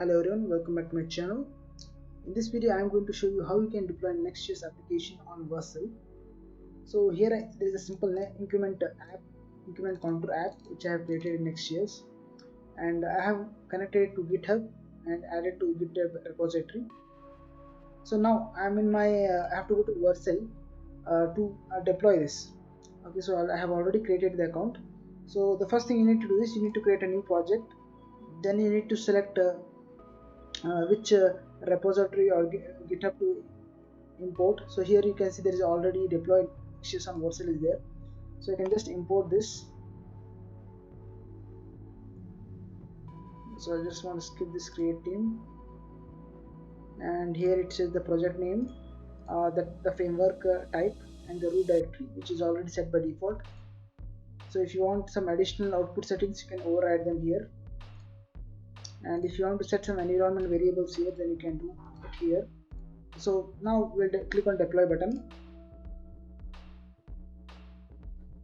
Hello everyone, welcome back to my channel. In this video I am going to show you how you can deploy Next.js application on Vercel. So here there is a simple increment contour app which I have created in Next.js, and I have connected it to GitHub and added to GitHub repository. So now I am in my I have to go to Vercel to deploy this. Okay, so I have already created the account. So the first thing you need to do is you need to create a new project. Then you need to select which repository or GitHub to import. So here you can see there is already deployed Next.js on Vercel is there. So you can just import this. So I just want to skip this create team, and here it says the project name, the framework type, and the root directory, which is already set by default. So if you want some additional output settings, you can override them here. And if you want to set some environment variables here, then you can do it here. So now we'll click on deploy button.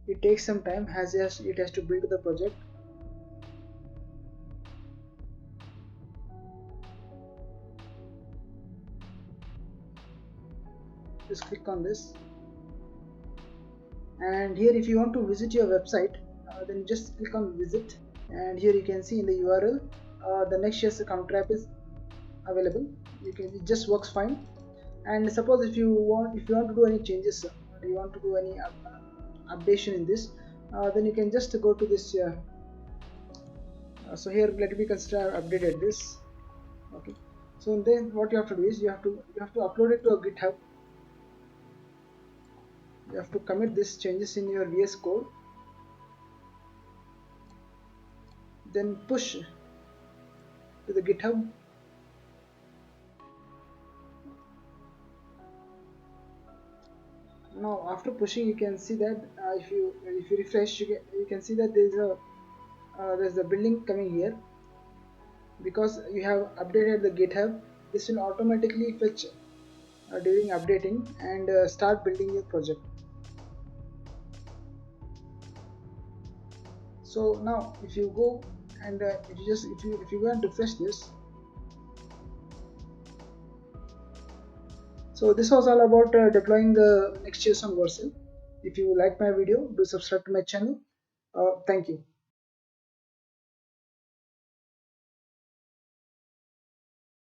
It takes some time as it has to build the project. Just click on this, and here if you want to visit your website, then just click on visit, and here you can see in the URL the Next.js counter app is available. It just works fine. And suppose if you want to do any changes, or you want to do any updation in this, then you can just go to this. So here let me consider I've updated this. Okay. So then what you have to do is you have to upload it to a GitHub. You have to commit these changes in your VS Code, then push to the GitHub. Now after pushing, you can see that if you refresh, you can see that there's a building coming here. Because you have updated the GitHub, this will automatically fetch during updating and start building your project. So now if you go and if you go and refresh this. So this was all about deploying the Next.js on Vercel. If you like my video, do subscribe to my channel. Thank you.